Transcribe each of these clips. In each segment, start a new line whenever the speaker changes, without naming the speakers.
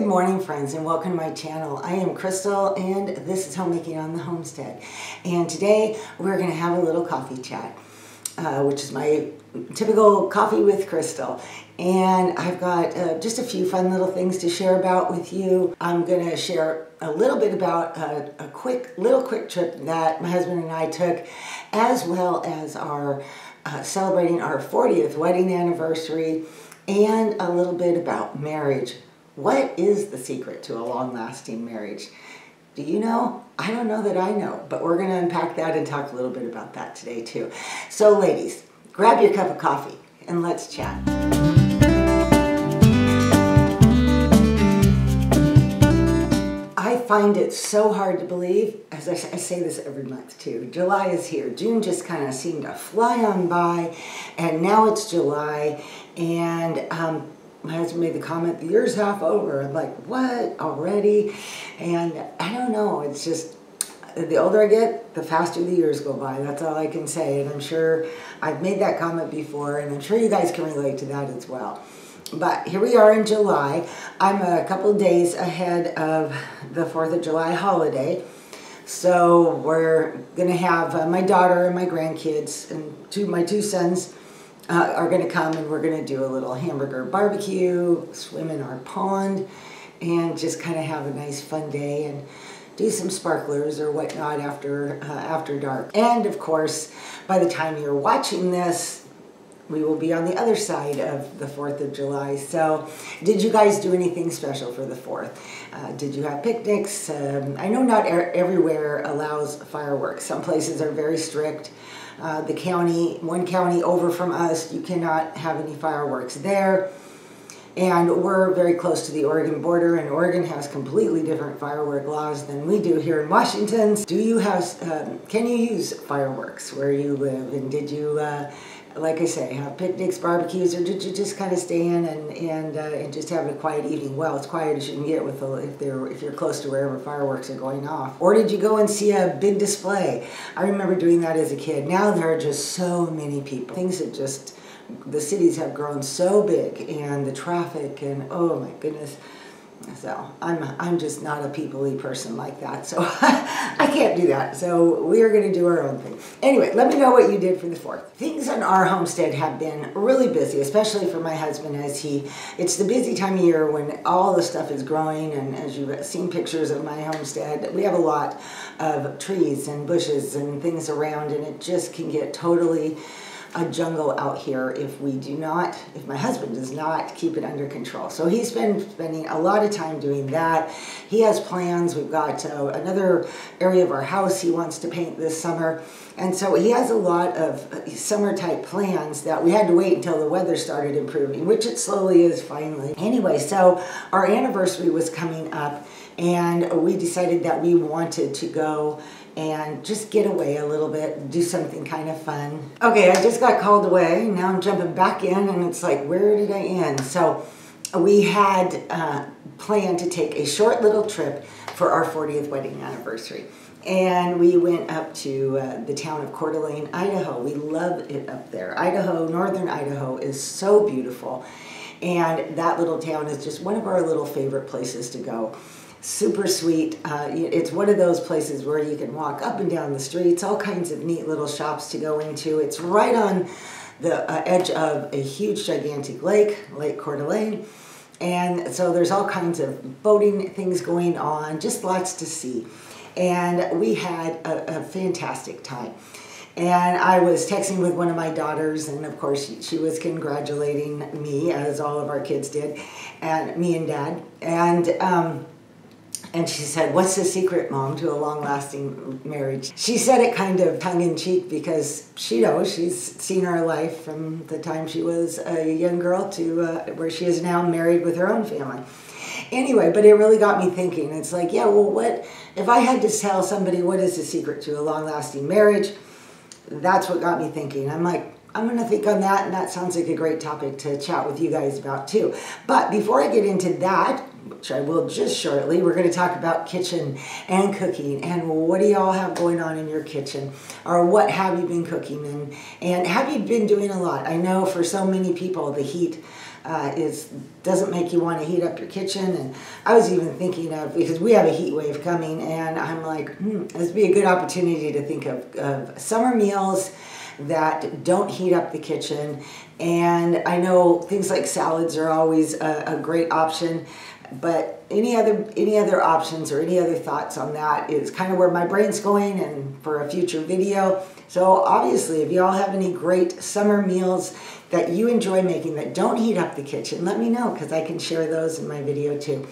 morning, friends, and welcome to my channel. I am Crystal, and this is Homemaking on the Homestead. And today we're going to have a little coffee chat, which is my typical coffee with Crystal. And I've got just a few fun little things to share about with you. I'm going to share a little bit about a quick trip that my husband and I took, as well as our celebrating our 40th wedding anniversary, and a little bit about marriage. What is the secret to a long-lasting marriage? Do you know? I don't know that I know, but we're going to unpack that and talk a little bit about that today too. So ladies, grab your cup of coffee and let's chat. I find it so hard to believe, as I say this every month too. July is here. June just kind of seemed to fly on by, and now it's July, and my husband made the comment, the year's half over. I'm like, what, already? And I don't know, it's just, the older I get, the faster the years go by. That's all I can say, and I'm sure I've made that comment before, and I'm sure you guys can relate to that as well. But here we are in July. I'm a couple days ahead of the 4th of July holiday. So we're going to have my daughter and my grandkids and my two sons are going to come, and we're going to do a little hamburger barbecue, swim in our pond, and just kind of have a nice fun day and do some sparklers or whatnot after dark. And of course, by the time you're watching this, we will be on the other side of the 4th of July. So did you guys do anything special for the 4th? Did you have picnics? I know not everywhere allows fireworks. Some places are very strict. The county, one county over from us, you cannot have any fireworks there. And we're very close to the Oregon border, and Oregon has completely different firework laws than we do here in Washington. Do you have, can you use fireworks where you live? And did you, like I say, have picnics, barbecues, or did you just kind of stay in and just have a quiet evening? Well, as quiet as you can get with if you're close to wherever fireworks are going off. Or did you go and see a big display? I remember doing that as a kid. Now there are just so many people. Things that just, the cities have grown so big, and the traffic, and oh my goodness. So I'm just not a people-y person like that, so I can't do that. So we are going to do our own thing. Anyway, let me know what you did for the 4th. Things on our homestead have been really busy, especially for my husband, as it's the busy time of year when all the stuff is growing, and as you've seen pictures of my homestead, we have a lot of trees and bushes and things around, and it just can get totally a jungle out here if my husband does not keep it under control. So he's been spending a lot of time doing that. He has plans. We've got another area of our house he wants to paint this summer. And so he has a lot of summer type plans that we had to wait until the weather started improving, which it slowly is finally. Anyway, so our anniversary was coming up, and we decided that we wanted to go and just get away a little bit, do something kind of fun. Okay, I just got called away. Now I'm jumping back in, and it's like, where did I end? So we had planned to take a short little trip for our 40th wedding anniversary. And we went up to the town of Coeur d'Alene, Idaho. We love it up there. Idaho, northern Idaho is so beautiful. And that little town is just one of our little favorite places to go. Super sweet. It's one of those places where you can walk up and down the streets, all kinds of neat little shops to go into. It's right on the edge of a huge, gigantic lake, Lake Coeur d'Alene. And so there's all kinds of boating things going on, just lots to see. And we had a fantastic time. And I was texting with one of my daughters, and of course she was congratulating me, as all of our kids did, and me and Dad. And she said, what's the secret, Mom, to a long-lasting marriage? She said it kind of tongue-in-cheek because she knows she's seen our life from the time she was a young girl to where she is now married with her own family. Anyway, but it really got me thinking. It's like, yeah, well, what if I had to tell somebody what is the secret to a long-lasting marriage? That's what got me thinking. I'm like, I'm going to think on that, and that sounds like a great topic to chat with you guys about too. But before I get into that, which I will just shortly, we're going to talk about kitchen and cooking, and what do y'all have going on in your kitchen, or what have you been cooking, and have you been doing a lot? I know for so many people the heat doesn't make you want to heat up your kitchen. And I was even thinking of, because we have a heat wave coming, and I'm like, this would be a good opportunity to think of summer meals that don't heat up the kitchen. And I know things like salads are always a great option, but any other options or any other thoughts on that is kind of where my brain's going, and for a future video. So obviously, if y'all have any great summer meals that you enjoy making that don't heat up the kitchen, let me know, because I can share those in my video too.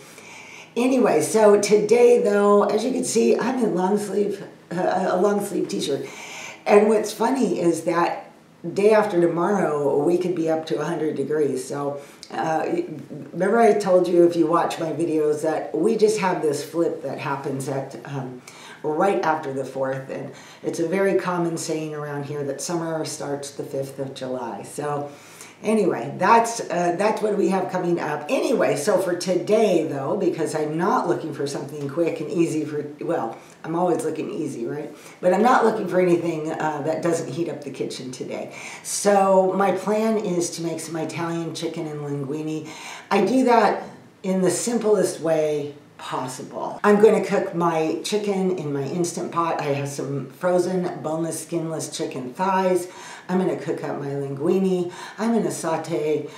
Anyway, so today though, as you can see, I'm in a long sleeve t-shirt. And what's funny is that day after tomorrow, we could be up to 100 degrees. So remember I told you, if you watch my videos, that we just have this flip that happens at right after the 4th. And it's a very common saying around here that summer starts the 5th of July. So anyway, that's what we have coming up. Anyway, so for today though, because I'm not looking for something quick and easy well, I'm always looking easy, right? But I'm not looking for anything that doesn't heat up the kitchen today. So my plan is to make some Italian chicken and linguine. I do that in the simplest way possible. I'm going to cook my chicken in my Instant Pot. I have some frozen boneless, skinless chicken thighs. I'm going to cook up my linguine. I'm going to saute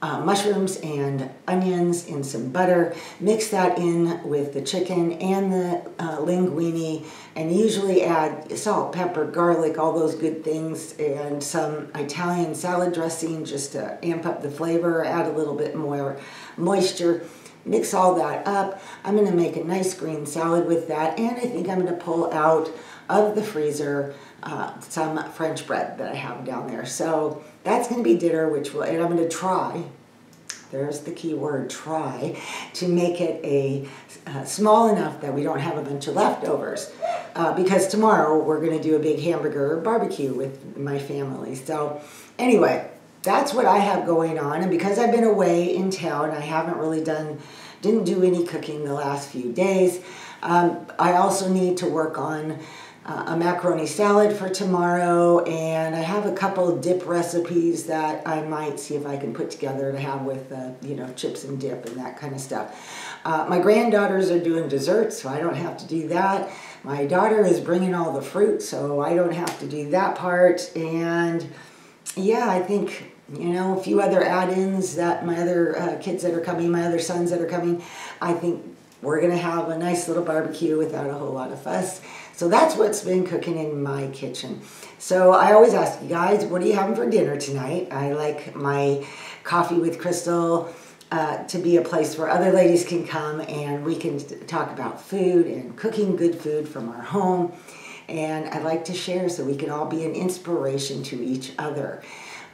mushrooms and onions in some butter, mix that in with the chicken and the linguine, and usually add salt, pepper, garlic, all those good things, and some Italian salad dressing just to amp up the flavor, add a little bit more moisture. Mix all that up. I'm going to make a nice green salad with that, and I think I'm going to pull out of the freezer some French bread that I have down there. So that's going to be dinner, and I'm going to try, there's the key word, try, to make it small enough that we don't have a bunch of leftovers. Because tomorrow we're going to do a big hamburger barbecue with my family. So anyway, that's what I have going on. And because I've been away in town, I haven't really didn't do any cooking the last few days. I also need to work on a macaroni salad for tomorrow, and I have a couple dip recipes that I might see if I can put together to have with, chips and dip and that kind of stuff. My granddaughters are doing desserts, so I don't have to do that. My daughter is bringing all the fruit, so I don't have to do that part. And yeah, I think, a few other add-ins that my other kids that are coming, my other sons that are coming, I think we're going to have a nice little barbecue without a whole lot of fuss. So that's what's been cooking in my kitchen. So I always ask you guys, what are you having for dinner tonight? I like my Coffee with Crystal to be a place where other ladies can come and we can talk about food and cooking good food from our home. And I like to share so we can all be an inspiration to each other.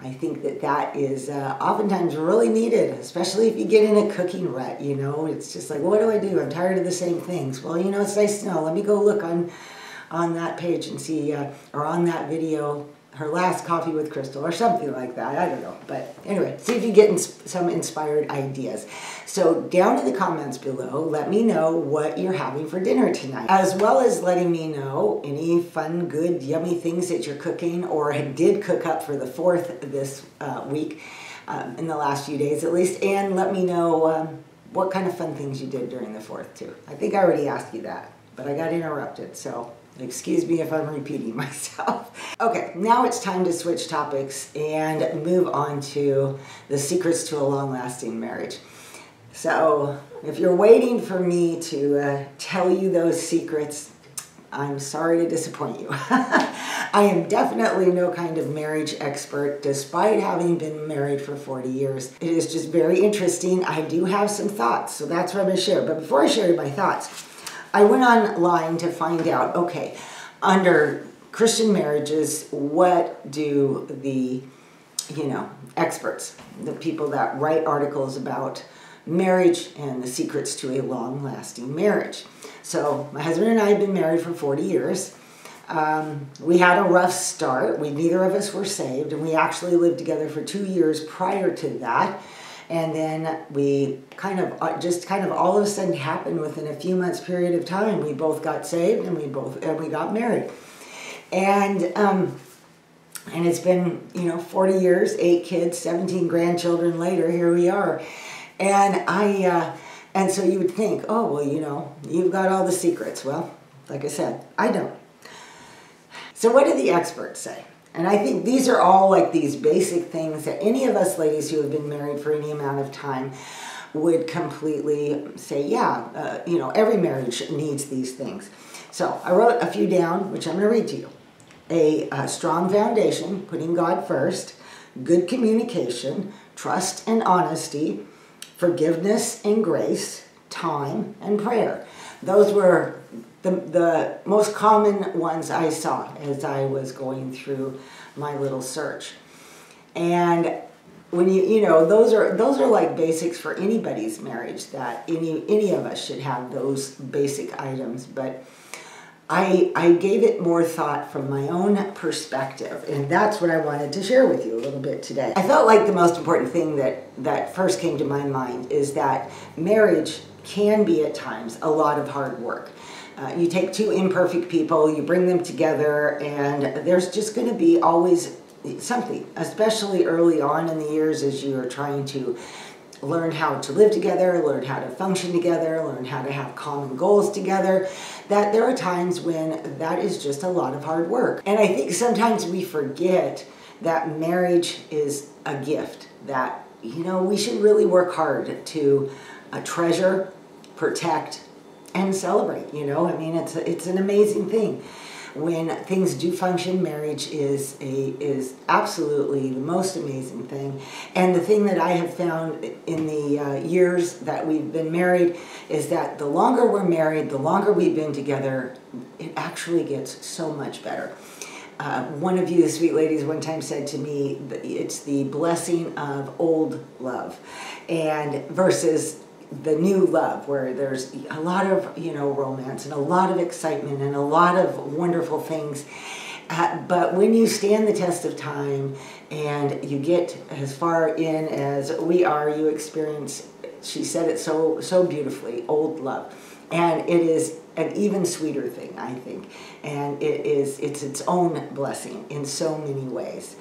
I think that is oftentimes really needed, especially if you get in a cooking rut, It's just like, what do I do? I'm tired of the same things. Well, it's nice to know. Let me go look on that page and see, or on that video, her last Coffee with Crystal or something like that. I don't know. But anyway, see if you get some inspired ideas. So down in the comments below, let me know what you're having for dinner tonight, as well as letting me know any fun, good, yummy things that you're cooking or did cook up for the 4th this week, in the last few days at least. And let me know what kind of fun things you did during the 4th too. I think I already asked you that, but I got interrupted, so excuse me if I'm repeating myself. Okay, now it's time to switch topics and move on to the secrets to a long-lasting marriage. So if you're waiting for me to tell you those secrets, I'm sorry to disappoint you. I am definitely no kind of marriage expert, despite having been married for 40 years. It is just very interesting. I do have some thoughts, so that's what I'm going to share. But before I share my thoughts, I went online to find out, okay, under Christian marriages, what do the, experts, the people that write articles about marriage and the secrets to a long-lasting marriage. So my husband and I have been married for 40 years. We had a rough start. Neither of us were saved, and we actually lived together for 2 years prior to that. And then we kind of all of a sudden happened within a few months period of time. We both got saved and we got married. And And it's been, 40 years, 8 kids, 17 grandchildren later, here we are. And and so you would think, oh, well, you've got all the secrets. Well, like I said, I don't. So what do the experts say? And I think these are all like these basic things that any of us ladies who have been married for any amount of time would completely say, yeah, every marriage needs these things. So I wrote a few down, which I'm going to read to you. A strong foundation, putting God first, good communication, trust and honesty, forgiveness and grace, time and prayer. Those were the most common ones I saw as I was going through my little search. And when those are like basics for anybody's marriage, that any of us should have those basic items. But I gave it more thought from my own perspective, and that's what I wanted to share with you a little bit today. I felt like the most important thing that first came to my mind is that marriage can be at times a lot of hard work. You take two imperfect people, you bring them together, and there's just going to be always something, especially early on in the years as you are trying to learn how to live together, learn how to function together, learn how to have common goals together, that there are times when that is just a lot of hard work. And I think sometimes we forget that marriage is a gift, that, we should really work hard to treasure, protect, and celebrate. It's an amazing thing. When things do function, marriage is absolutely the most amazing thing. And the thing that I have found in the years that we've been married is that the longer we're married, the longer we've been together, it actually gets so much better. One of you sweet ladies one time said to me, it's the blessing of old love, and versus the new love, where there's a lot of romance and a lot of excitement and a lot of wonderful things, but when you stand the test of time and you get as far in as we are, you experience, she said it so beautifully, old love. And it is an even sweeter thing, I think, and it's its own blessing in so many ways.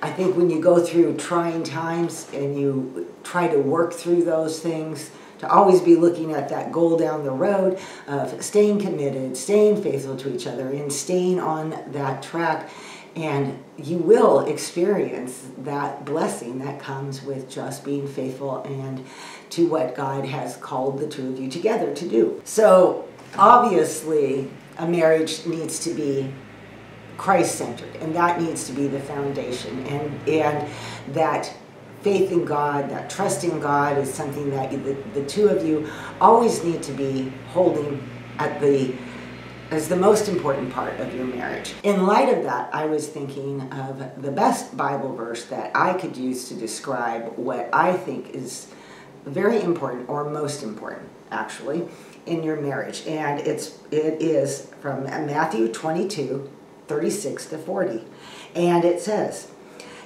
I think when you go through trying times and you try to work through those things, to always be looking at that goal down the road of staying committed, staying faithful to each other, and staying on that track. And you will experience that blessing that comes with just being faithful and to what God has called the two of you together to do. So obviously, a marriage needs to be Christ-centered, and that needs to be the foundation. And that faith in God, that trust in God is something that the two of you always need to be holding as the most important part of your marriage. In light of that, I was thinking of the best Bible verse that I could use to describe what I think is very important, or most important, actually, in your marriage. And it is from Matthew 22, 36 to 40. And it says,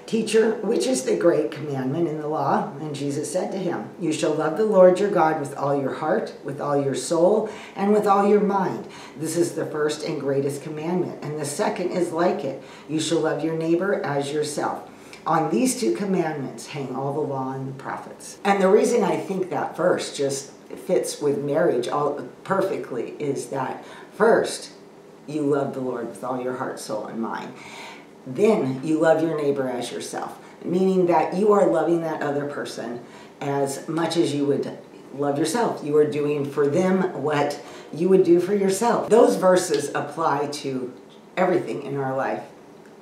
"Teacher, which is the great commandment in the law?" And Jesus said to him, "You shall love the Lord your God with all your heart, with all your soul, and with all your mind. This is the first and greatest commandment. And the second is like it. You shall love your neighbor as yourself. On these two commandments hang all the law and the prophets." And the reason I think that verse just fits with marriage all perfectly is that first, you love the Lord with all your heart, soul, and mind. Then you love your neighbor as yourself, meaning that you are loving that other person as much as you would love yourself. You are doing for them what you would do for yourself. Those verses apply to everything in our life,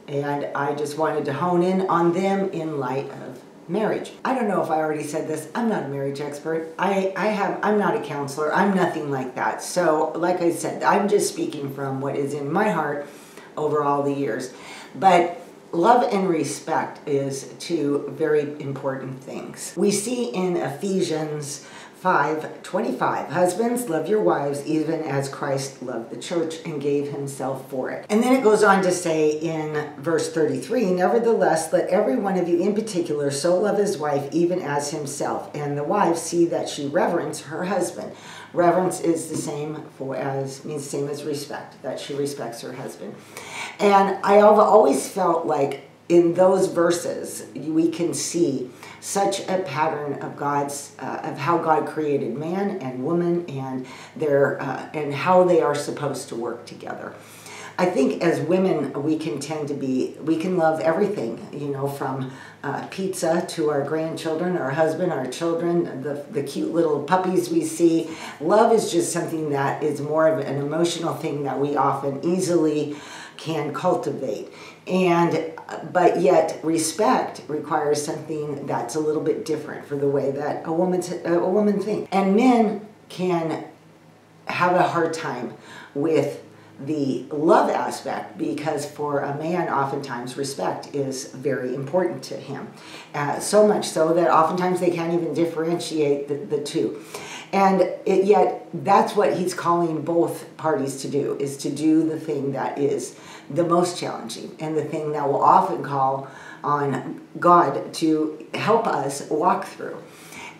and I just wanted to hone in on them in light of marriage. I don't know if I already said this. I'm not a marriage expert. I'm not a counselor. I'm nothing like that. So, like I said, I'm just speaking from what is in my heart over all the years. But love and respect is two very important things. We see in Ephesians 5:25, "Husbands, love your wives even as Christ loved the church and gave himself for it." And then it goes on to say in verse 33, "Nevertheless, let every one of you in particular so love his wife even as himself, and the wife see that she reverence her husband." Reverence is the same means the same as respect, that she respects her husband. And I have always felt like in those verses, we can see such a pattern of of how God created man and woman and and how they are supposed to work together. I think as women, we can love everything, from pizza to our grandchildren, our husband, our children, the cute little puppies we see. Love is just something that is more of an emotional thing that we often easily can cultivate. But yet respect requires something that's a little bit different for the way that a woman thinks. And men can have a hard time with the love aspect, because for a man, oftentimes respect is very important to him. So much so that oftentimes they can't even differentiate the two. And yet that's what he's calling both parties to do, is to do the thing that is the most challenging and the thing that will often call on God to help us walk through.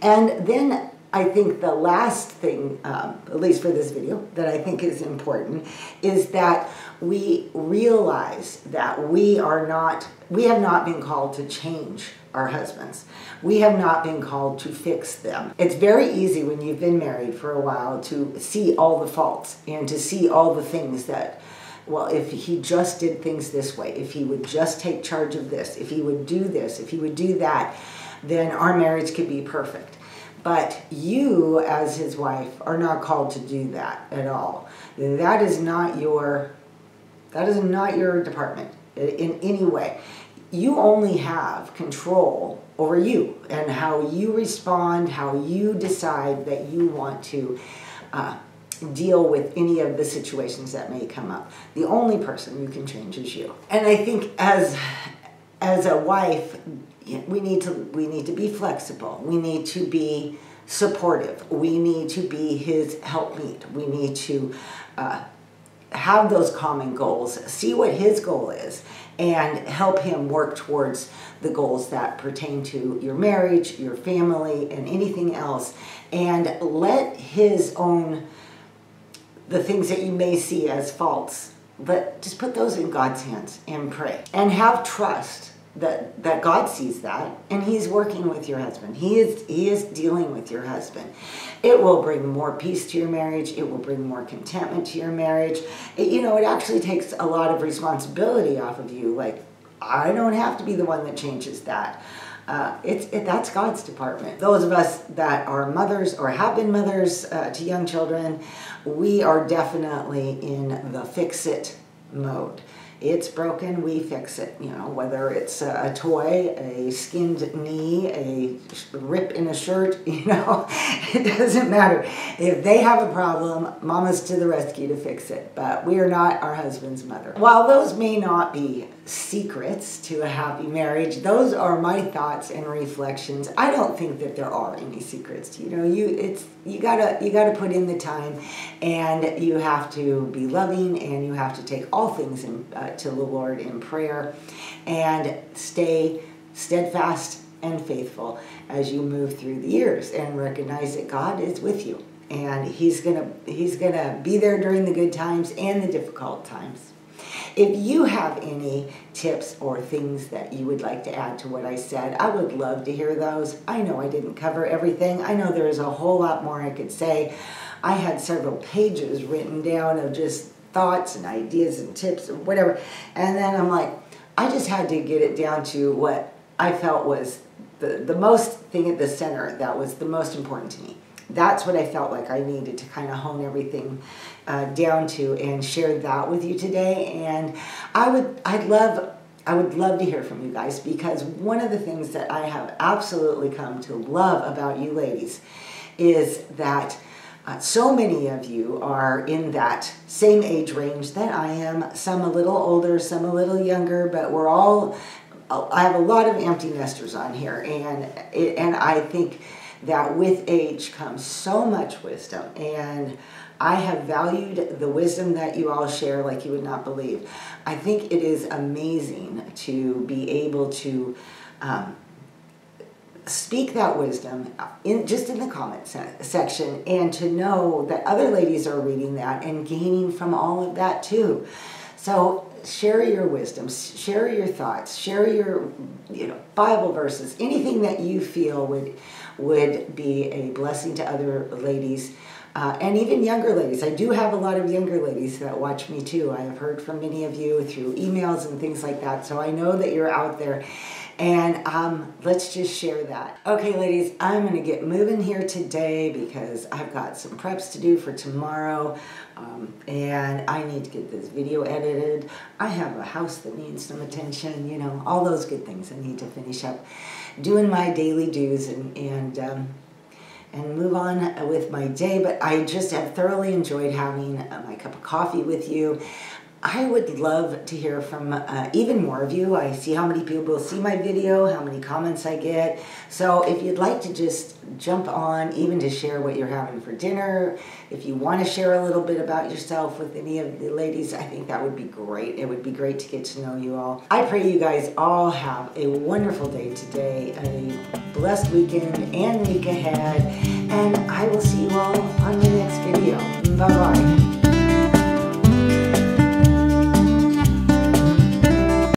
And then I think the last thing, at least for this video, that I think is important is that we realize that we have not been called to change our husbands. We have not been called to fix them. It's very easy when you've been married for a while to see all the faults and to see all the things that, well, if he just did things this way, if he would just take charge of this, if he would do this, if he would do that, then our marriage could be perfect. But you, as his wife, are not called to do that at all. That is not your department in any way. You only have control over you and how you respond, how you decide that you want to deal with any of the situations that may come up. The only person you can change is you. And I think as a wife, we need to be flexible. We need to be supportive. We need to be his helpmeet. We need to have those common goals, see what his goal is, and help him work towards the goals that pertain to your marriage, your family, and anything else. And let the things that you may see as faults, but just put those in God's hands and pray. And have trust that God sees that, and he's working with your husband. He is dealing with your husband. It will bring more peace to your marriage. It will bring more contentment to your marriage. It actually takes a lot of responsibility off of you. Like, I don't have to be the one that changes that. That's God's department. Those of us that are mothers or have been mothers to young children, we are definitely in the fix-it mode. It's broken, we fix it. Whether it's a toy, a skinned knee, a rip in a shirt, it doesn't matter. If they have a problem, Mama's to the rescue to fix it. But we are not our husband's mother. While those may not be secrets to a happy marriage, those are my thoughts and reflections. I don't think that there are any secrets. You gotta put in the time, and you have to be loving, and you have to take all things to the Lord in prayer, and stay steadfast and faithful as you move through the years, and recognize that God is with you, and He's gonna be there during the good times and the difficult times. If you have any tips or things that you would like to add to what I said, I would love to hear those. I know I didn't cover everything. I know there is a whole lot more I could say. I had several pages written down of just thoughts and ideas and tips and whatever. And then I'm like, I just had to get it down to what I felt was the most thing at the center that was the most important to me. That's what I felt like I needed to kind of hone everything down to and share that with you today. And I would love to hear from you guys, because one of the things that I have absolutely come to love about you ladies is that so many of you are in that same age range that I am, some a little older, some a little younger, but I have a lot of empty nesters on here, and I think that with age comes so much wisdom, and I have valued the wisdom that you all share like you would not believe. I think it is amazing to be able to speak that wisdom just in the comment section, and to know that other ladies are reading that and gaining from all of that too. So share your wisdom, share your thoughts, share your Bible verses, anything that you feel would be a blessing to other ladies. And even younger ladies. I do have a lot of younger ladies that watch me too. I have heard from many of you through emails and things like that. So I know that you're out there. And let's just share that. Okay, ladies, I'm going to get moving here today because I've got some preps to do for tomorrow. And I need to get this video edited. I have a house that needs some attention, all those good things. I need to finish up doing my daily dues and move on with my day. But I just have thoroughly enjoyed having my cup of coffee with you. I would love to hear from even more of you. I see how many people see my video, how many comments I get. So if you'd like to just jump on, even to share what you're having for dinner, if you want to share a little bit about yourself with any of the ladies, I think that would be great. It would be great to get to know you all. I pray you guys all have a wonderful day today, a blessed weekend and week ahead, and I will see you all on the next video. Bye-bye.